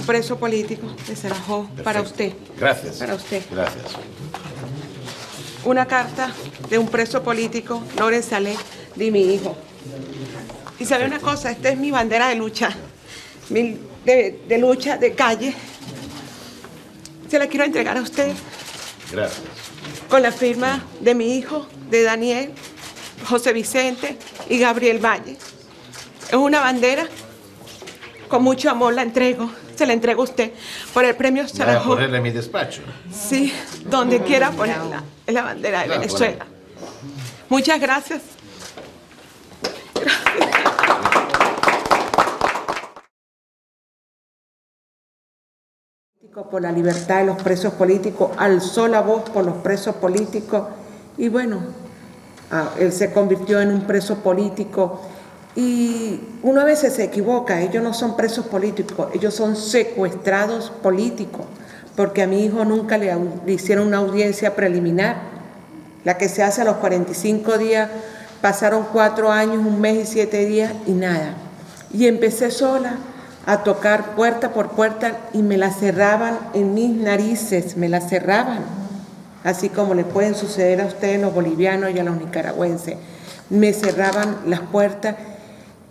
preso político de Cerajó. Perfecto. Para usted. Gracias. Para usted. Gracias. Una carta de un preso político, Loren Saleh, de mi hijo. Y sabe una cosa, esta es mi bandera de lucha, de lucha, de calle. Se la quiero entregar a usted. Gracias. Con la firma de mi hijo, de Daniel, José Vicente y Gabriel Valle. Es una bandera, con mucho amor la entrego. Se la entrego a usted por el premio ¿Va a Cerajó. ponerla en mi despacho? Sí, donde quiera ponerla. Es la bandera de Venezuela. Muchas gracias. Por la libertad de los presos políticos, alzó la voz por los presos políticos y bueno, él se convirtió en un preso político y uno a veces se equivoca, ellos no son presos políticos, ellos son secuestrados políticos, porque a mi hijo nunca le hicieron una audiencia preliminar, la que se hace a los 45 días, pasaron 4 años, 1 mes y 7 días y nada. Y empecé sola a tocar puerta por puerta y me la cerraban en mis narices, me la cerraban, así como le pueden suceder a ustedes los bolivianos y a los nicaragüenses. Me cerraban las puertas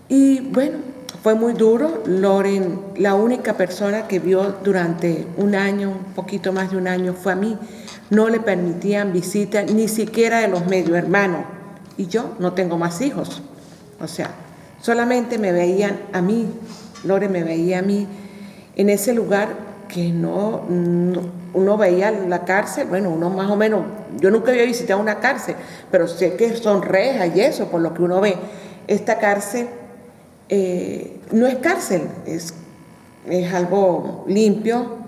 y bueno, fue muy duro. Loren, la única persona que vio durante 1 año, un poquito más de 1 año, fue a mí. No le permitían visitas, ni siquiera de los medio hermanos. Y yo no tengo más hijos. O sea, solamente me veían a mí. Loren me veía a mí en ese lugar que uno veía la cárcel, bueno, uno más o menos, yo nunca había visitado una cárcel, pero sé que son rejas y eso, por lo que uno ve. Esta cárcel no es cárcel, es algo limpio,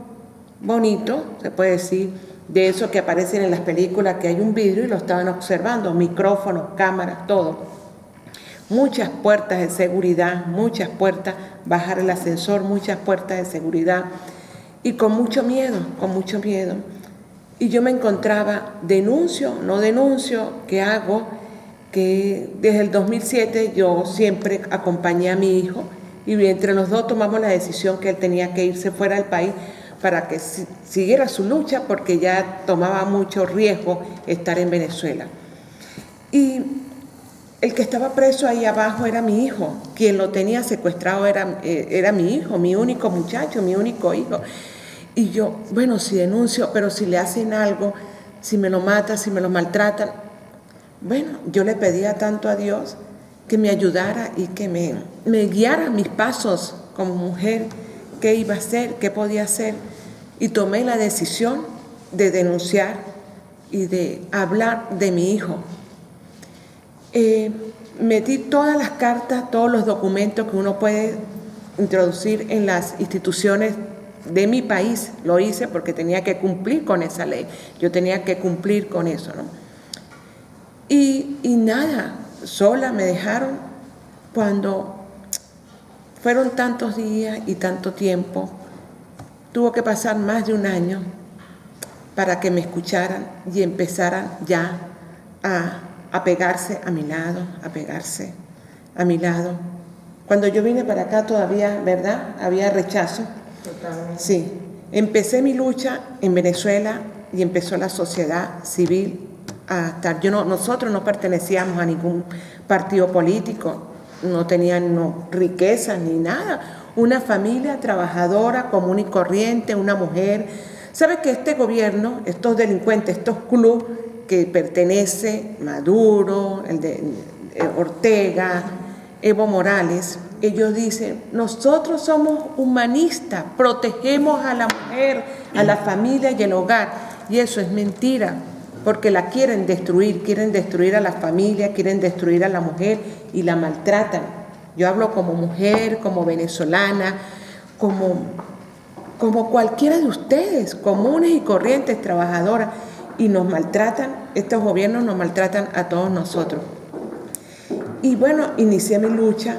bonito, se puede decir, de eso que aparecen en las películas, que hay un vidrio y lo estaban observando, micrófonos, cámaras, todo. Muchas puertas de seguridad, muchas puertas, bajar el ascensor, muchas puertas de seguridad y con mucho miedo, con mucho miedo. Y yo me encontraba, denuncio, no denuncio, ¿qué hago? Que desde el 2007 yo siempre acompañé a mi hijo y entre los dos tomamos la decisión que él tenía que irse fuera del país para que siguiera su lucha porque ya tomaba mucho riesgo estar en Venezuela. Y el que estaba preso ahí abajo era mi hijo, quien lo tenía secuestrado era mi hijo, mi único muchacho, mi único hijo. Y yo, bueno, si denuncio, pero si le hacen algo, si me lo matan, si me lo maltratan, bueno, yo le pedía tanto a Dios que me ayudara y que me guiara mis pasos como mujer, qué iba a hacer, qué podía hacer. Y tomé la decisión de denunciar y de hablar de mi hijo. Metí todas las cartas, todos los documentos que uno puede introducir en las instituciones de mi país. Lo hice porque tenía que cumplir con esa ley. Yo tenía que cumplir con eso, ¿no? Y nada, sola me dejaron cuando fueron tantos días y tanto tiempo. Tuvo que pasar más de 1 año para que me escucharan y empezaran ya a pegarse a mi lado, a pegarse a mi lado. Cuando yo vine para acá todavía, ¿verdad? Había rechazo. Totalmente. Sí. Empecé mi lucha en Venezuela y empezó la sociedad civil a estar. Nosotros no pertenecíamos a ningún partido político, no tenían riquezas ni nada. Una familia trabajadora, común y corriente, una mujer. ¿Sabe que este gobierno, estos delincuentes, estos clubes que pertenece Maduro, el de Ortega, Evo Morales, ellos dicen, nosotros somos humanistas, protegemos a la mujer, a la familia y el hogar, y eso es mentira, porque la quieren destruir a la familia, quieren destruir a la mujer y la maltratan. Yo hablo como mujer, como venezolana, como cualquiera de ustedes, comunes y corrientes, trabajadoras, y nos maltratan, estos gobiernos nos maltratan a todos nosotros. Y bueno, inicié mi lucha,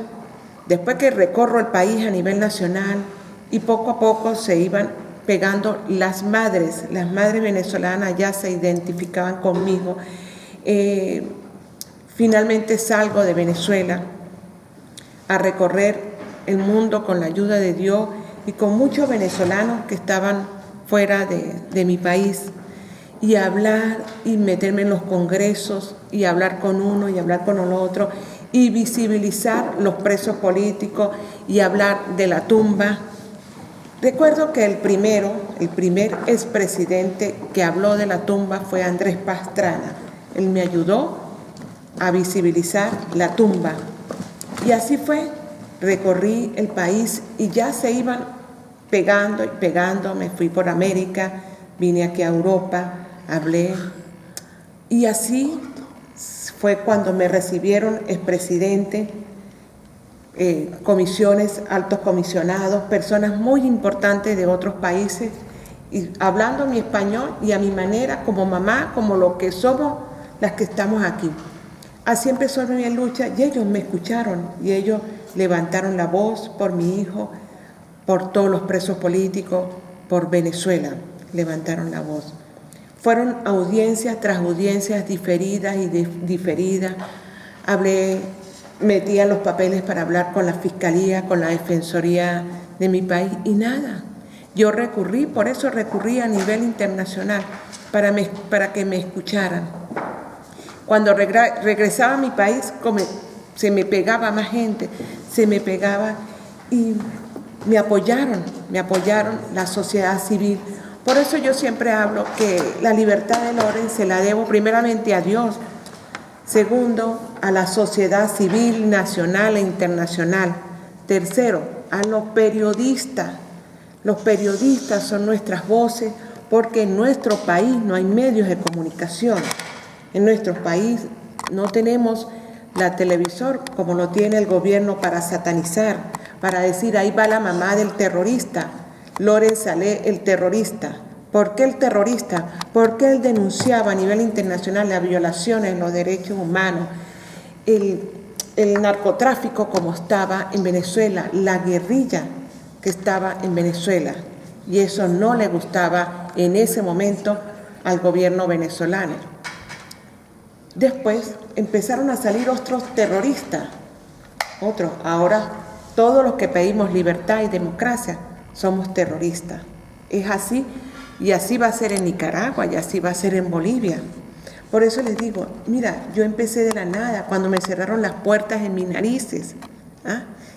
después que recorro el país a nivel nacional, y poco a poco se iban pegando las madres venezolanas ya se identificaban conmigo. Finalmente salgo de Venezuela a recorrer el mundo con la ayuda de Dios y con muchos venezolanos que estaban fuera de mi país, y hablar y meterme en los congresos y hablar con uno y hablar con el otro y visibilizar los presos políticos y hablar de la tumba. Recuerdo que el primer expresidente que habló de la tumba fue Andrés Pastrana. Él me ayudó a visibilizar la tumba. Y así fue, recorrí el país y ya se iban pegando y pegando. Me fui por América, vine aquí a Europa, hablé. Y así fue cuando me recibieron expresidente, comisiones, altos comisionados, personas muy importantes de otros países, y hablando mi español y a mi manera, como mamá, como lo que somos las que estamos aquí. Así empezó mi lucha y ellos me escucharon y ellos levantaron la voz por mi hijo, por todos los presos políticos, por Venezuela, levantaron la voz. Fueron audiencias tras audiencias diferidas y diferidas. Hablé, metía los papeles para hablar con la Fiscalía, con la Defensoría de mi país y nada. Yo recurrí, por eso recurrí a nivel internacional, para que me escucharan. Cuando regresaba a mi país, se me pegaba más gente, se me pegaba y me apoyaron la sociedad civil. Por eso yo siempre hablo que la libertad de Loren se la debo primeramente a Dios, segundo, a la sociedad civil nacional e internacional, tercero, a los periodistas. Los periodistas son nuestras voces porque en nuestro país no hay medios de comunicación. En nuestro país no tenemos la televisor como lo tiene el gobierno para satanizar, para decir ahí va la mamá del terrorista, Loren Saleh el terrorista. ¿Por qué el terrorista? Porque él denunciaba a nivel internacional las violaciones de los derechos humanos, el narcotráfico como estaba en Venezuela, la guerrilla que estaba en Venezuela, y eso no le gustaba en ese momento al gobierno venezolano. Después empezaron a salir otros terroristas, ahora todos los que pedimos libertad y democracia somos terroristas. Es así, y así va a ser en Nicaragua, y así va a ser en Bolivia. Por eso les digo, mira, yo empecé de la nada, cuando me cerraron las puertas en mis narices.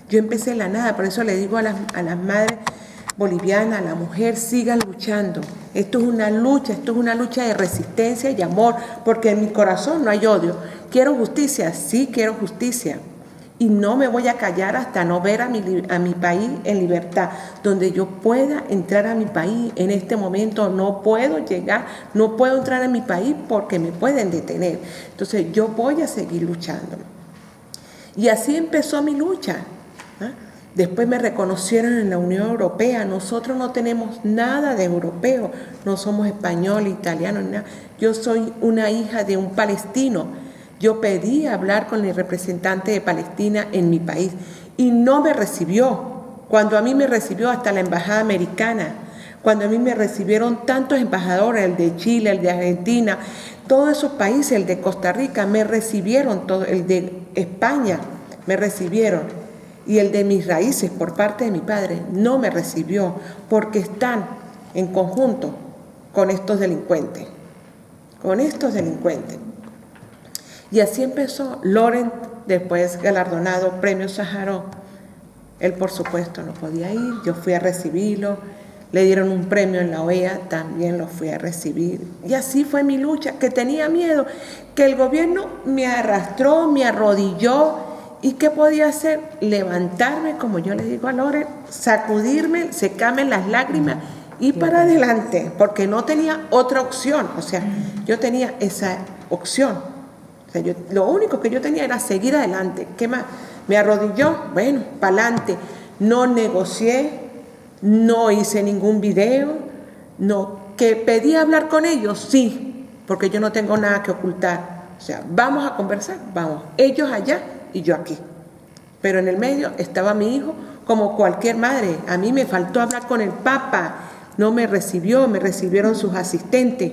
Yo empecé de la nada, por eso le digo a las madres bolivianas, a la mujer, sigan luchando. Esto es una lucha de resistencia y amor, porque en mi corazón no hay odio. Quiero justicia, sí quiero justicia. Y no me voy a callar hasta no ver a mi país en libertad, donde yo pueda entrar a mi país. En este momento no puedo llegar, no puedo entrar a mi país porque me pueden detener. Entonces yo voy a seguir luchando. Y así empezó mi lucha. Después me reconocieron en la Unión Europea. Nosotros no tenemos nada de europeo, no somos español, italiano, nada. Yo soy una hija de un palestino. Yo pedí hablar con el representante de Palestina en mi país y no me recibió. Cuando a mí me recibió hasta la embajada americana, cuando a mí me recibieron tantos embajadores, el de Chile, el de Argentina, todos esos países, el de Costa Rica, me recibieron, el de España me recibieron, y el de mis raíces por parte de mi padre no me recibió porque están en conjunto con estos delincuentes, Y así empezó. Loren, después galardonado, premio Sájarov. Él, por supuesto, no podía ir. Yo fui a recibirlo. Le dieron un premio en la OEA, también lo fui a recibir. Y así fue mi lucha, que tenía miedo, que el gobierno me arrastró, me arrodilló. ¿Y qué podía hacer? Levantarme, como yo le digo a Loren, sacudirme, secarme las lágrimas y para adelante, porque no tenía otra opción. O sea, yo tenía esa opción. O sea, lo único que yo tenía era seguir adelante. ¿Qué más? Me arrodilló, bueno, para adelante. No negocié, no hice ningún video, no. ¿Que pedí hablar con ellos? Sí, porque yo no tengo nada que ocultar. O sea, vamos a conversar, vamos. Ellos allá y yo aquí. Pero en el medio estaba mi hijo, como cualquier madre. A mí me faltó hablar con el Papa, no me recibió, me recibieron sus asistentes.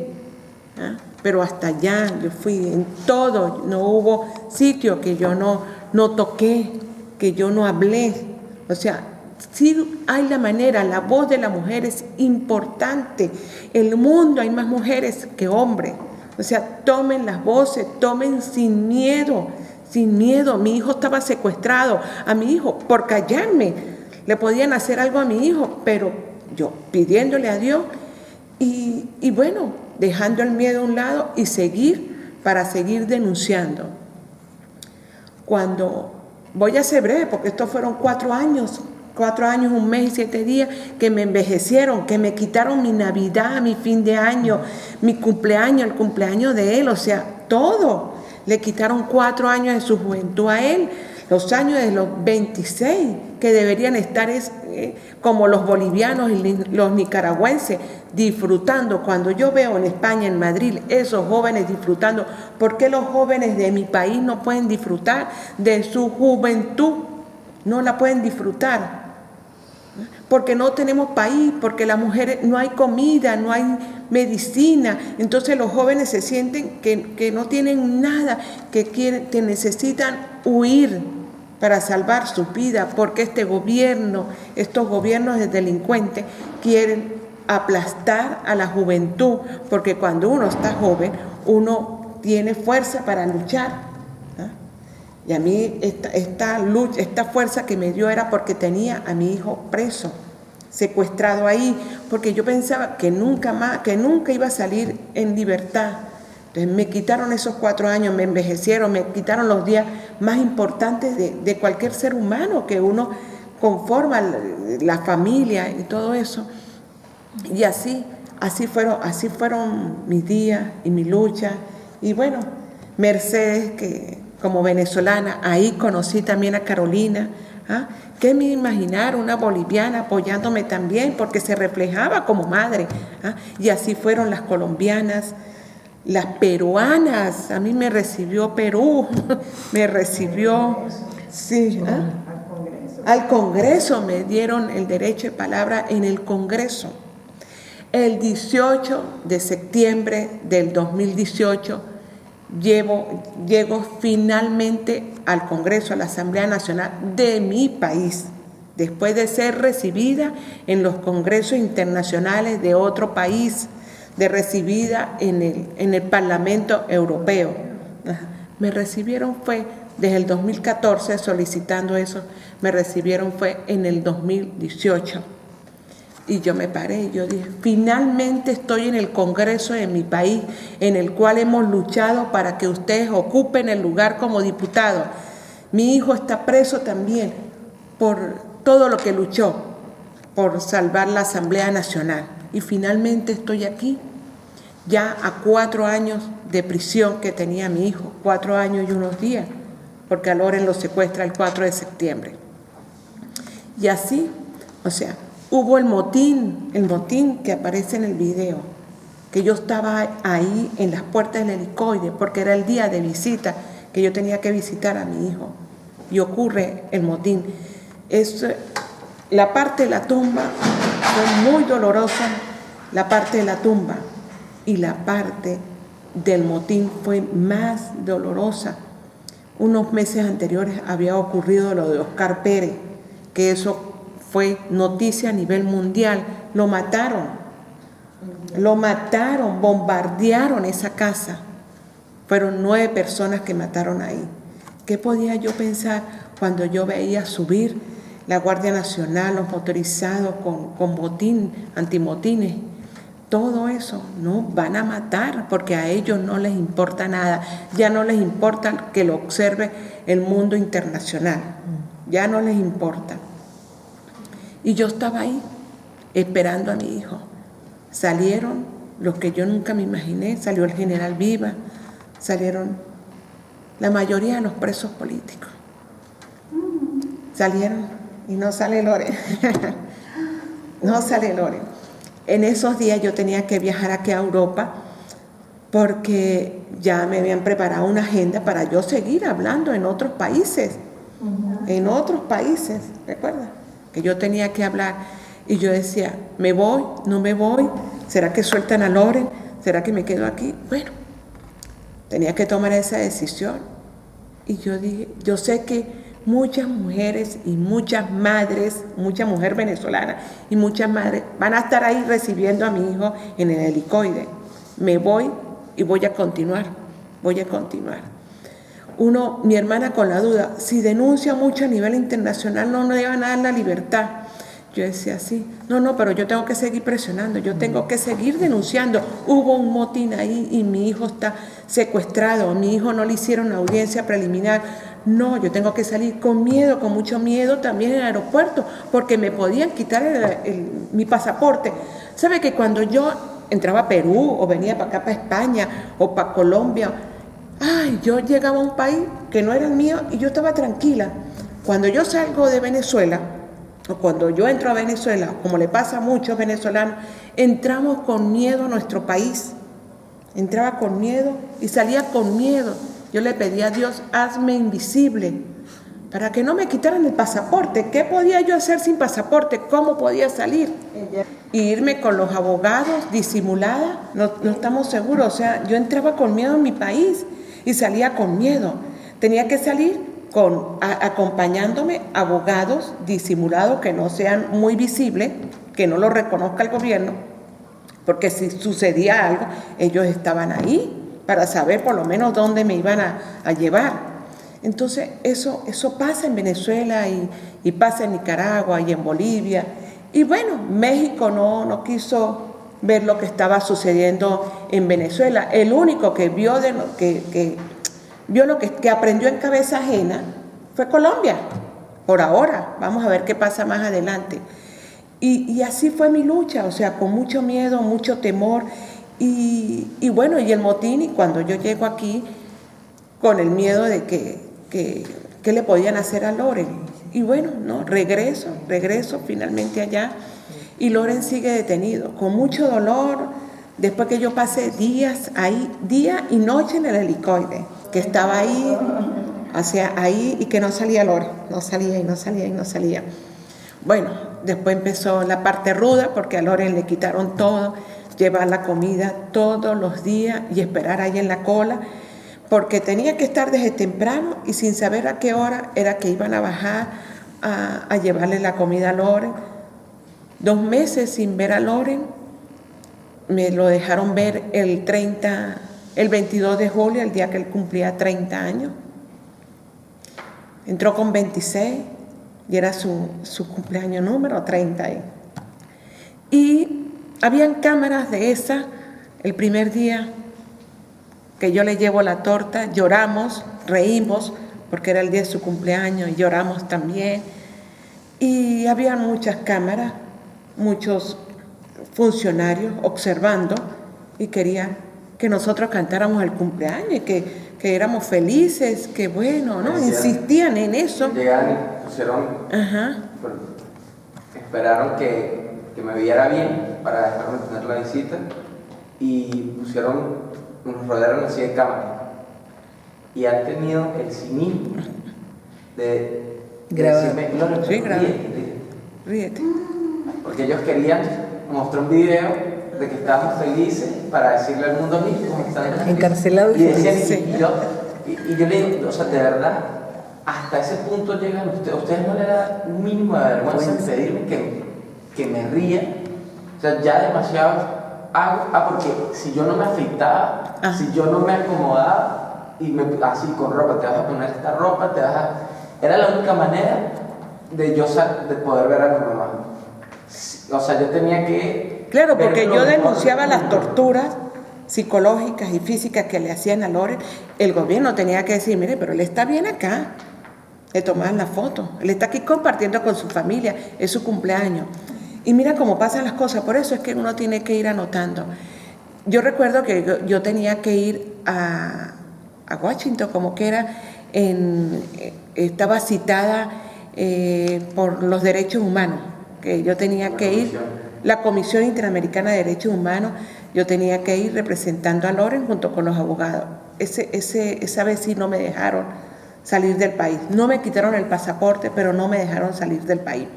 Pero hasta allá yo fui en todo, no hubo sitio que yo no toqué, que yo no hablé. O sea, sí hay la manera, la voz de la mujer es importante. En el mundo hay más mujeres que hombres. O sea, tomen las voces, tomen sin miedo, sin miedo. Mi hijo estaba secuestrado, a mi hijo, por callarme. Le podían hacer algo a mi hijo, pero yo pidiéndole a Dios y bueno, dejando el miedo a un lado y para seguir denunciando. Cuando, voy a ser breve, porque estos fueron 4 años, 1 mes y 7 días, que me envejecieron, que me quitaron mi Navidad, mi fin de año, mi cumpleaños, el cumpleaños de él, o sea, todo. Le quitaron 4 años de su juventud a él, los años de los 26, que deberían estar como los bolivianos y los nicaragüenses, disfrutando. Cuando yo veo en España, en Madrid, esos jóvenes disfrutando, ¿por qué los jóvenes de mi país no pueden disfrutar de su juventud? No la pueden disfrutar. Porque no tenemos país, porque las mujeres no hay comida, no hay medicina. Entonces los jóvenes se sienten que no tienen nada, que necesitan huir para salvar su vida, porque estos gobiernos de delincuentes quieren aplastar a la juventud, porque cuando uno está joven, uno tiene fuerza para luchar. Y a mí esta fuerza que me dio era porque tenía a mi hijo preso, secuestrado ahí, porque yo pensaba que nunca iba a salir en libertad. Entonces me quitaron esos 4 años, me envejecieron, me quitaron los días más importantes de cualquier ser humano, que uno conforma la familia y todo eso. Y así fueron mis días y mi lucha. Y bueno, Mercedes, que como venezolana, ahí conocí también a Carolina. ¿Qué me imaginar una boliviana apoyándome también? Porque se reflejaba como madre. Y así fueron las colombianas, las peruanas. A mí me recibió Perú, me recibió, sí, al Congreso, me dieron el derecho de palabra en el Congreso. El 18 de septiembre del 2018, llego finalmente al Congreso, a la Asamblea Nacional de mi país, después de ser recibida en los congresos internacionales de otro país, de recibida en el Parlamento Europeo. Me recibieron fue desde el 2014 solicitando eso, me recibieron fue en el 2018. Y yo me paré y yo dije, finalmente estoy en el Congreso de mi país, en el cual hemos luchado para que ustedes ocupen el lugar como diputados. Mi hijo está preso también por todo lo que luchó, por salvar la Asamblea Nacional. Y finalmente estoy aquí, ya a 4 años de prisión que tenía mi hijo, 4 años y unos días, porque a Loren lo secuestra el 4 de septiembre. Y así, o sea, hubo el motín que aparece en el video, que yo estaba ahí en las puertas del helicoide, porque era el día de visita, que yo tenía que visitar a mi hijo, y ocurre el motín. La parte de la tumba fue muy dolorosa, la parte de la tumba, y la parte del motín fue más dolorosa. Unos meses anteriores había ocurrido lo de Oscar Pérez, que eso fue noticia a nivel mundial. Lo mataron, bombardearon esa casa. Fueron 9 personas que mataron ahí. ¿Qué podía yo pensar cuando yo veía subir la Guardia Nacional, los motorizados con botín, antimotines? Todo eso, no, van a matar, porque a ellos no les importa nada. Ya no les importa que lo observe el mundo internacional. Ya no les importa. Y yo estaba ahí, esperando a mi hijo. Salieron los que yo nunca me imaginé, salió el general Viva, salieron la mayoría de los presos políticos. Salieron y no sale Loren. No sale Loren. En esos días yo tenía que viajar aquí a Europa porque ya me habían preparado una agenda para yo seguir hablando en otros países. En otros países, ¿recuerdas? Que yo tenía que hablar, y yo decía, ¿me voy? ¿No me voy? ¿Será que sueltan a Loren? ¿Será que me quedo aquí? Bueno, tenía que tomar esa decisión. Y yo dije, yo sé que muchas mujeres y muchas madres, muchas mujeres venezolanas y muchas madres van a estar ahí recibiendo a mi hijo en el helicoide. Me voy y voy a continuar. Mi hermana con la duda, si denuncia mucho a nivel internacional no le van a dar la libertad. Yo decía sí, no, pero yo tengo que seguir presionando, yo tengo que seguir denunciando. Hubo un motín ahí y mi hijo está secuestrado, a mi hijo no le hicieron una audiencia preliminar. No, yo tengo que salir con miedo, con mucho miedo también en el aeropuerto, porque me podían quitar mi pasaporte. ¿Sabe que cuando yo entraba a Perú o venía para acá, para España o para Colombia, yo llegaba a un país que no era el mío y yo estaba tranquila? Cuando yo salgo de Venezuela, o cuando yo entro a Venezuela, como le pasa a muchos venezolanos, entramos con miedo a nuestro país. Entraba con miedo y salía con miedo. Yo le pedí a Dios, hazme invisible, para que no me quitaran el pasaporte. ¿Qué podía yo hacer sin pasaporte? ¿Cómo podía salir? Y irme con los abogados disimulada, no estamos seguros. O sea, yo entraba con miedo en mi país y salía con miedo. Tenía que salir acompañándome abogados disimulados que no sean muy visibles, que no lo reconozca el gobierno, porque si sucedía algo, ellos estaban ahí para saber por lo menos dónde me iban a llevar. Entonces eso pasa en Venezuela y pasa en Nicaragua y en Bolivia. Y bueno, México no quiso ver lo que estaba sucediendo en Venezuela. El único que vio lo que aprendió en cabeza ajena fue Colombia, por ahora. Vamos a ver qué pasa más adelante. Y así fue mi lucha, o sea, con mucho miedo, mucho temor. Y bueno, y el motín, y cuando yo llego aquí, con el miedo de que le podían hacer a Loren. Y bueno, regreso finalmente allá, y Loren sigue detenido, con mucho dolor, después que yo pasé días ahí, día y noche en el helicoide, que estaba ahí, y que no salía Loren, no salía. Bueno, después empezó la parte ruda, porque a Loren le quitaron todo, llevar la comida todos los días y esperar ahí en la cola, porque tenía que estar desde temprano y sin saber a qué hora era que iban a bajar a llevarle la comida a Loren. 2 meses sin ver a Loren. Me lo dejaron ver el 22 de julio, el día que él cumplía 30 años. Entró con 26 y era su cumpleaños número 30. Y habían cámaras de esa. El primer día que yo le llevo la torta, lloramos, reímos, porque era el día de su cumpleaños, y lloramos también. Y había muchas cámaras, muchos funcionarios observando, y querían que nosotros cantáramos el cumpleaños y que éramos felices, que bueno, ¿no? Insistían en eso. Llegaron y pusieron, esperaron que me viera bien para dejarme tener la visita, y nos rodearon así de cámara, y han tenido el cinismo de decirme, ríete. Porque ellos querían mostrar un video de que estábamos felices para decirle al mundo mismo cómo están encarcelados. Y decían, y yo le digo, o sea, de verdad, hasta ese punto llegan ustedes no le dan un mínimo de vergüenza en pedirme que me ría. O sea, ya demasiado hago, porque si yo no me afeitaba, si yo no me acomodaba, y así con ropa, te vas a poner esta ropa, era la única manera de yo de poder ver a mi mamá. O sea, yo tenía que... Claro, porque yo denunciaba las torturas psicológicas y físicas que le hacían a Loren. El gobierno tenía que decir, mire, pero él está bien acá. Le tomaban la foto. Él está aquí compartiendo con su familia, es su cumpleaños. Y mira cómo pasan las cosas, por eso es que uno tiene que ir anotando. Yo recuerdo que yo tenía que ir a Washington, como que estaba citada por los derechos humanos, que yo tenía que ir, la Comisión Interamericana de Derechos Humanos, yo tenía que ir representando a Loren junto con los abogados. Esa vez sí no me dejaron salir del país. No me quitaron el pasaporte, pero no me dejaron salir del país.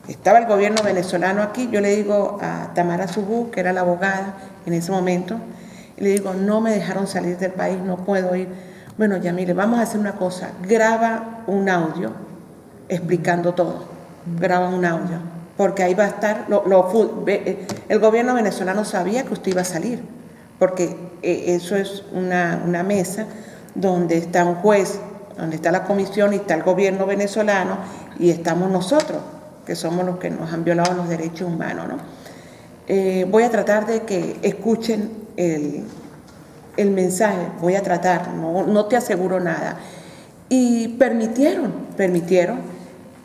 Estaba el gobierno venezolano aquí, yo le digo a Tamara Subú, que era la abogada en ese momento, y le digo, no me dejaron salir del país, no puedo ir. Bueno, Yamile, vamos a hacer una cosa, graba un audio explicando todo, graban un audio, porque ahí va a estar, el gobierno venezolano sabía que usted iba a salir, porque eso es una mesa donde está un juez, donde está la comisión y está el gobierno venezolano y estamos nosotros, que somos los que nos han violado los derechos humanos, ¿no? Voy a tratar de que escuchen el mensaje, voy a tratar, no te aseguro nada. Y permitieron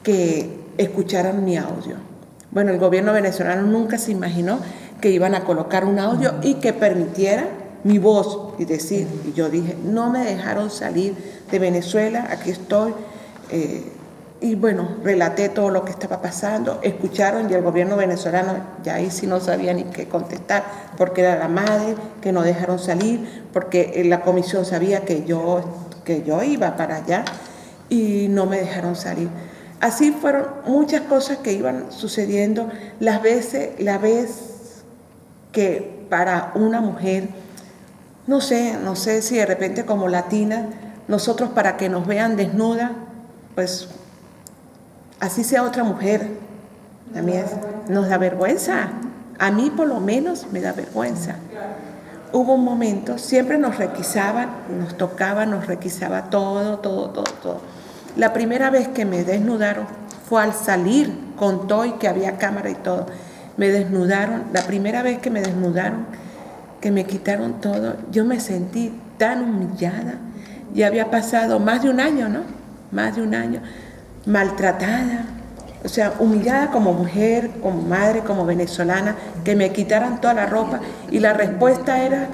que escucharan mi audio. Bueno, el gobierno venezolano nunca se imaginó que iban a colocar un audio y que permitieran mi voz y decir, y yo dije, no me dejaron salir de Venezuela, aquí estoy, y bueno, relaté todo lo que estaba pasando, escucharon y el gobierno venezolano ya ahí sí no sabía ni qué contestar, porque era la madre que no dejaron salir, porque la comisión sabía que yo iba para allá y no me dejaron salir. Así fueron muchas cosas que iban sucediendo, la vez que para una mujer, no sé si de repente como latina, nosotros para que nos vean desnuda, pues así sea otra mujer, a mí nos da vergüenza, a mí por lo menos me da vergüenza. Hubo un momento, siempre nos requisaban, nos tocaban, nos requisaba todo. La primera vez que me desnudaron fue al salir, con todo y que había cámara y todo. Me desnudaron, la primera vez que me desnudaron, que me quitaron todo, yo me sentí tan humillada. Ya había pasado más de un año, ¿no? Más de un año, maltratada, o sea, humillada como mujer, como madre, como venezolana, que me quitaran toda la ropa. Y la respuesta era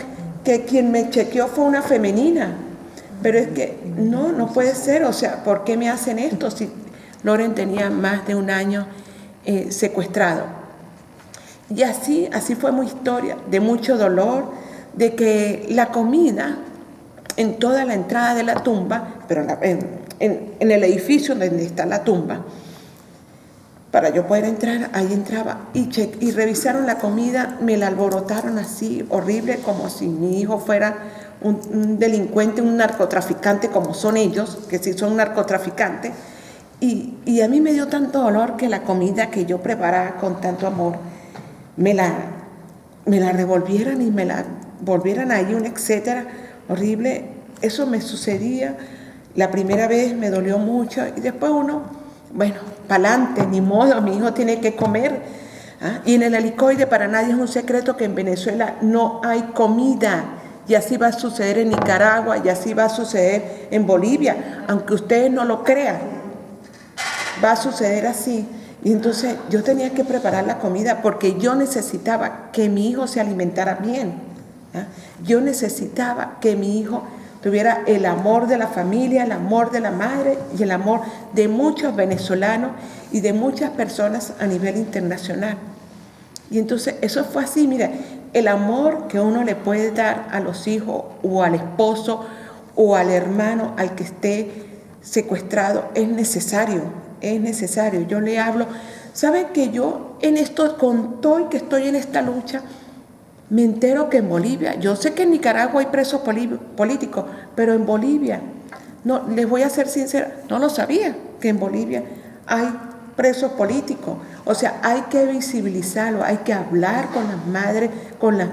que quien me chequeó fue una femenina. Pero es que no puede ser, o sea, ¿por qué me hacen esto si Loren tenía más de un año secuestrado? Y así fue mi historia, de mucho dolor, de que la comida en toda la entrada de la tumba, pero en el edificio donde está la tumba, para yo poder entrar, ahí entraba y revisaron la comida, me la alborotaron así, horrible, como si mi hijo fuera un delincuente, un narcotraficante, como son ellos, que sí son narcotraficantes. Y a mí me dio tanto dolor que la comida que yo preparaba con tanto amor, me la revolvieran y me la volvieran ahí, un etcétera, horrible. Eso me sucedía. La primera vez me dolió mucho y después bueno, pa'lante, ni modo, mi hijo tiene que comer. ¿Ah? Y en el helicoide para nadie es un secreto que en Venezuela no hay comida. Y así va a suceder en Nicaragua y así va a suceder en Bolivia, aunque ustedes no lo crean. Va a suceder así. Y entonces yo tenía que preparar la comida porque yo necesitaba que mi hijo se alimentara bien. ¿Ah? Yo necesitaba que mi hijo tuviera el amor de la familia, el amor de la madre y el amor de muchos venezolanos y de muchas personas a nivel internacional. Y entonces eso fue así, mira, el amor que uno le puede dar a los hijos o al esposo o al hermano al que esté secuestrado es necesario. Yo le hablo, ¿saben que yo en esto, con todo y que estoy en esta lucha, me entero que en Bolivia, yo sé que en Nicaragua hay presos políticos, pero en Bolivia, no, les voy a ser sincera, no lo sabía que en Bolivia hay presos políticos. O sea, hay que visibilizarlo, hay que hablar con las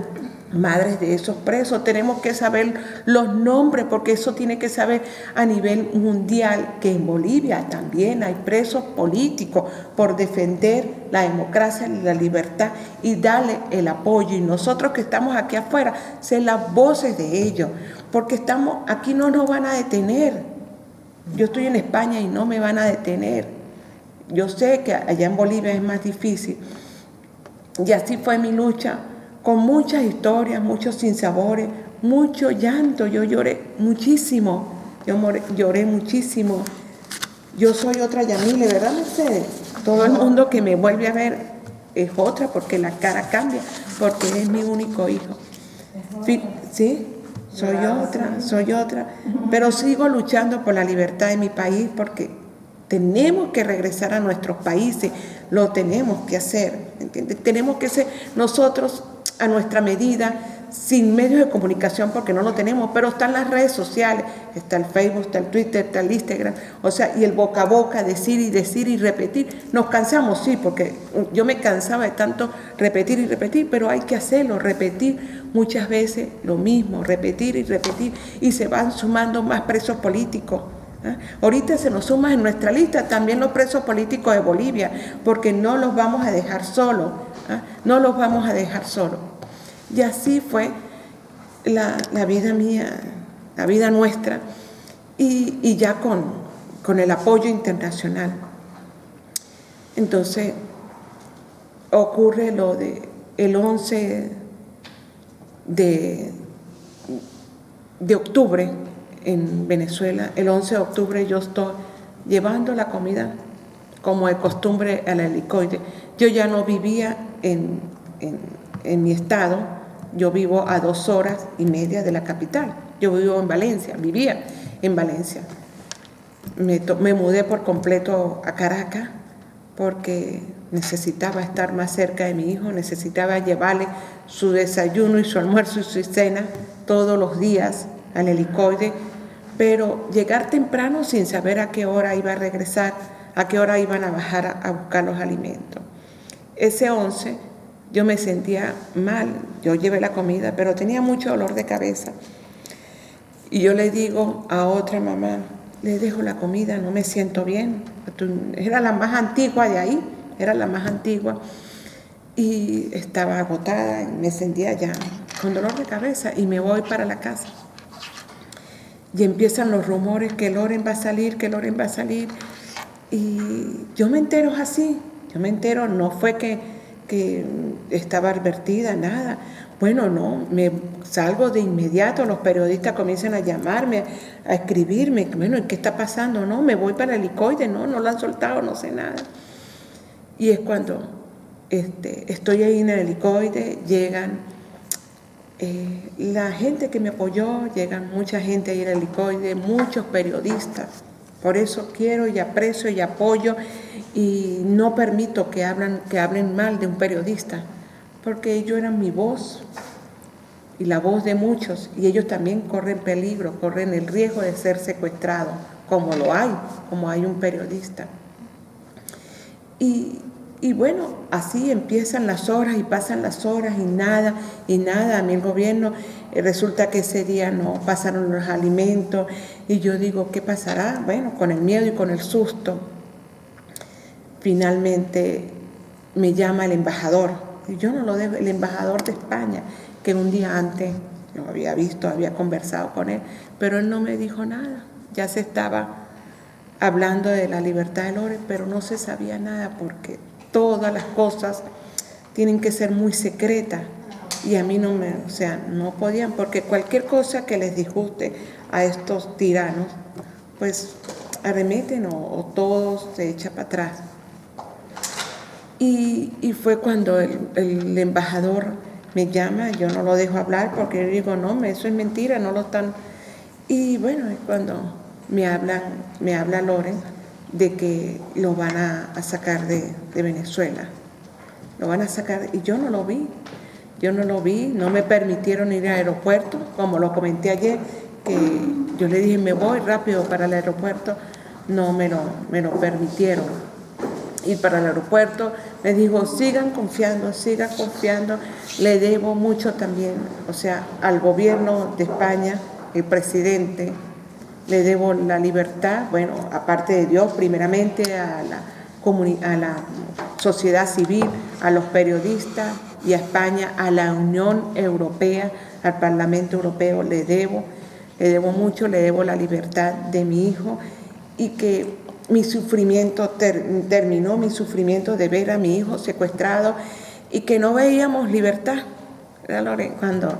madres de esos presos. Tenemos que saber los nombres, porque eso tiene que saber a nivel mundial que en Bolivia también hay presos políticos por defender la democracia y la libertad y darle el apoyo. Y nosotros que estamos aquí afuera, ser las voces de ellos, porque aquí no nos van a detener. Yo estoy en España y no me van a detener. Yo sé que allá en Bolivia es más difícil. Y así fue mi lucha, con muchas historias, muchos sinsabores, mucho llanto. Yo lloré muchísimo, lloré muchísimo. Yo soy otra Yamile, ¿verdad, Mercedes? Todo el mundo que me vuelve a ver es otra, porque la cara cambia, porque es mi único hijo. ¿Sí? Soy otra. Pero sigo luchando por la libertad de mi país, porque tenemos que regresar a nuestros países, lo tenemos que hacer, ¿entiendes? Tenemos que ser nosotros a nuestra medida, sin medios de comunicación porque no lo tenemos, pero están las redes sociales, está el Facebook, está el Twitter, está el Instagram, o sea, y el boca a boca, decir y repetir. Nos cansamos, sí, porque yo me cansaba de tanto repetir y repetir, pero hay que hacerlo, repetir muchas veces lo mismo, repetir y se van sumando más presos políticos. Ahorita se nos suma en nuestra lista también los presos políticos de Bolivia, porque no los vamos a dejar solos, no los vamos a dejar solos. Y así fue la vida mía, la vida nuestra, y ya con el apoyo internacional. Entonces ocurre lo de el 11 de octubre en Venezuela. El 11 de octubre yo estoy llevando la comida como de costumbre al helicoide. Yo ya no vivía en mi estado, yo vivo a 2 horas y media de la capital. Yo vivo en Valencia, vivía en Valencia. Me mudé por completo a Caracas porque necesitaba estar más cerca de mi hijo, necesitaba llevarle su desayuno y su almuerzo y su cena todos los días al helicoide, pero llegar temprano sin saber a qué hora iba a regresar, a qué hora iban a bajar a buscar los alimentos. Ese 11 yo me sentía mal, yo llevé la comida, pero tenía mucho dolor de cabeza. Y yo le digo a otra mamá, le dejo la comida, no me siento bien. Era la más antigua de ahí, era la más antigua. Y estaba agotada, y me sentía ya con dolor de cabeza y me voy para la casa. Y empiezan los rumores que Loren va a salir, que Loren va a salir. Y yo me entero así, no fue que estaba advertida, nada. Bueno, no, me salgo de inmediato, los periodistas comienzan a llamarme, a escribirme, bueno, ¿qué está pasando? No, me voy para el helicoide, no lo han soltado, no sé nada. Y es cuando estoy ahí en el helicoide, llegan la gente que me apoyó, llegan mucha gente ahí en el helicoide, muchos periodistas. Por eso quiero y aprecio y apoyo y no permito que hablen mal de un periodista, porque ellos eran mi voz y la voz de muchos, y ellos también corren peligro, corren el riesgo de ser secuestrados, como hay un periodista. Y bueno, así empiezan las horas y pasan las horas y nada. A mí el gobierno, resulta que ese día no pasaron los alimentos y yo digo, ¿qué pasará? Bueno, con el miedo y con el susto. Finalmente me llama el embajador, y yo no lo debo, el embajador de España, que un día antes lo había visto, había conversado con él, pero él no me dijo nada. Ya se estaba hablando de la libertad de Loren, pero no se sabía nada porque todas las cosas tienen que ser muy secretas y a mí no podían, porque cualquier cosa que les disguste a estos tiranos, pues arremeten o todo se echa para atrás. Y fue cuando el embajador me llama, yo no lo dejo hablar porque yo digo, no, eso es mentira, no lo están. Y bueno, es cuando me habla Loren de que lo van a sacar de Venezuela. Lo van a sacar y yo no lo vi, no me permitieron ir al aeropuerto, como lo comenté ayer, que yo le dije, me voy rápido para el aeropuerto, no me lo permitieron ir para el aeropuerto. Me dijo, sigan confiando, le debo mucho también, al gobierno de España, el presidente, le debo la libertad, bueno, aparte de Dios, primeramente a la sociedad civil, a los periodistas y a España, a la Unión Europea, al Parlamento Europeo, le debo mucho, le debo la libertad de mi hijo y que mi sufrimiento terminó, mi sufrimiento de ver a mi hijo secuestrado y que no veíamos libertad. ¿Verdad, Loren? Cuando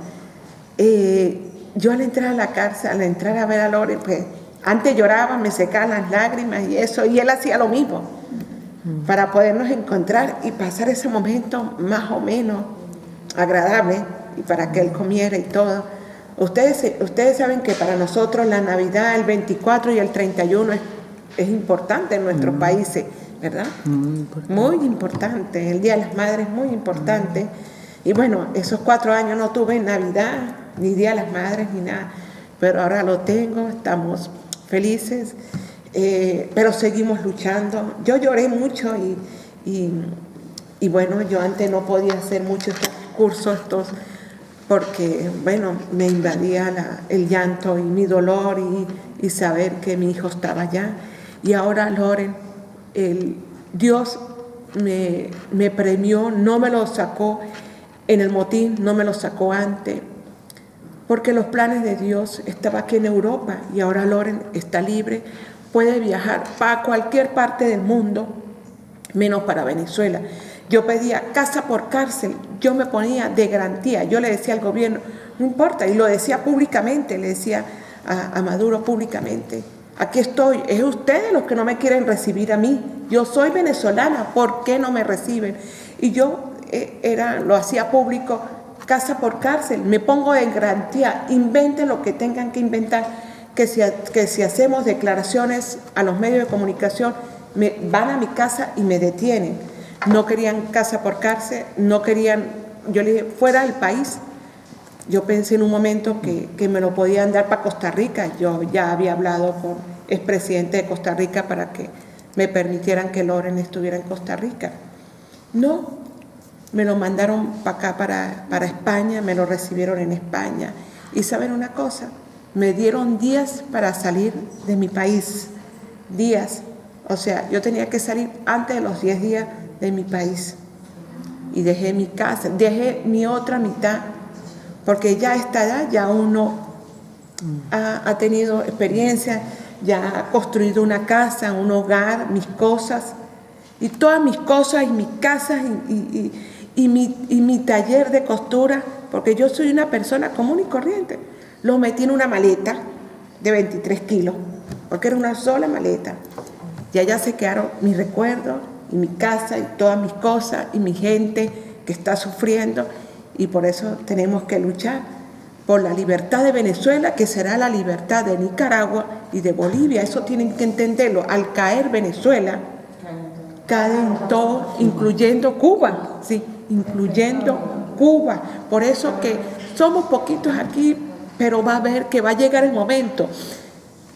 yo al entrar a la cárcel, al entrar a ver a Loren, pues antes lloraba, me secaban las lágrimas y eso, y él hacía lo mismo para podernos encontrar y pasar ese momento más o menos agradable y para que él comiera y todo. Ustedes saben que para nosotros la Navidad, el 24 y el 31 es importante en nuestros países, ¿verdad? Muy importante. El Día de las Madres es muy importante. Y bueno, esos 4 años no tuve Navidad, ni Día de las Madres, ni nada, pero ahora lo tengo, estamos felices, pero seguimos luchando. Yo lloré mucho y bueno, yo antes no podía hacer muchos cursos porque, bueno, me invadía el llanto y mi dolor y saber que mi hijo estaba allá. Y ahora, Loren, Dios me premió, no me lo sacó en el motín, no me lo sacó antes, porque los planes de Dios estaban aquí en Europa y ahora Loren está libre, puede viajar para cualquier parte del mundo, menos para Venezuela. Yo pedía casa por cárcel, yo me ponía de garantía, yo le decía al gobierno, no importa, y lo decía públicamente, le decía a Maduro públicamente, aquí estoy, es ustedes los que no me quieren recibir a mí, yo soy venezolana, ¿por qué no me reciben? Y yo lo hacía público, casa por cárcel, me pongo de garantía, inventen lo que tengan que inventar, que si hacemos declaraciones a los medios de comunicación, van a mi casa y me detienen. No querían casa por cárcel, no querían, yo le dije, fuera del país. Yo pensé en un momento que me lo podían dar para Costa Rica, yo ya había hablado con el expresidente de Costa Rica para que me permitieran que Loren estuviera en Costa Rica. No, me lo mandaron para acá, para España, me lo recibieron en España. Y ¿saben una cosa? Me dieron días para salir de mi país, días. O sea, yo tenía que salir antes de los 10 días de mi país. Y dejé mi casa, dejé mi otra mitad, porque ya a esta edad ya uno ha tenido experiencia, ya ha construido una casa, un hogar, mis cosas, y todas mis cosas, y mis casas, y mi taller de costura, porque yo soy una persona común y corriente. Lo metí en una maleta de 23 kilos, porque era una sola maleta. Y allá se quedaron mis recuerdos, y mi casa, y todas mis cosas, y mi gente que está sufriendo, y por eso tenemos que luchar por la libertad de Venezuela, que será la libertad de Nicaragua y de Bolivia. Eso tienen que entenderlo. Al caer Venezuela, caen todos, incluyendo Cuba, sí, incluyendo Cuba. Por eso que somos poquitos aquí, pero va a ver que va a llegar el momento.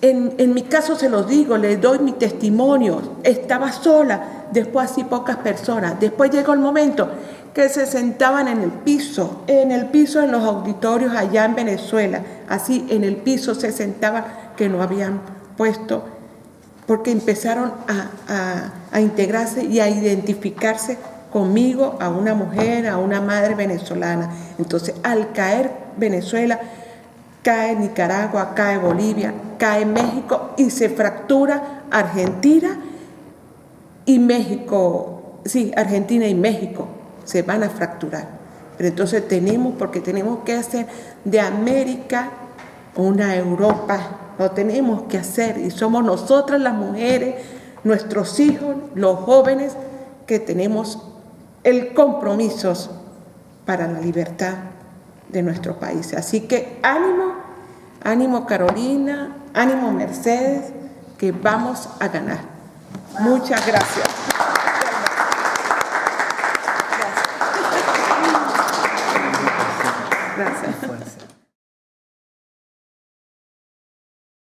En mi caso se los digo, les doy mi testimonio, estaba sola, después así pocas personas, después llegó el momento que se sentaban en el piso en los auditorios allá en Venezuela, así en el piso se sentaban que no habían puesto, porque empezaron a integrarse y a identificarse conmigo, a una mujer, a una madre venezolana. Entonces, al caer Venezuela, cae Nicaragua, cae Bolivia, cae México y se fractura Argentina y México. Sí, Argentina y México se van a fracturar. Pero entonces tenemos que hacer de América una Europa. Lo tenemos que hacer y somos nosotras las mujeres, nuestros hijos, los jóvenes que tenemos el compromiso para la libertad de nuestro país. Así que ánimo Carolina, ánimo Mercedes, que vamos a ganar. Muchas gracias. Gracias.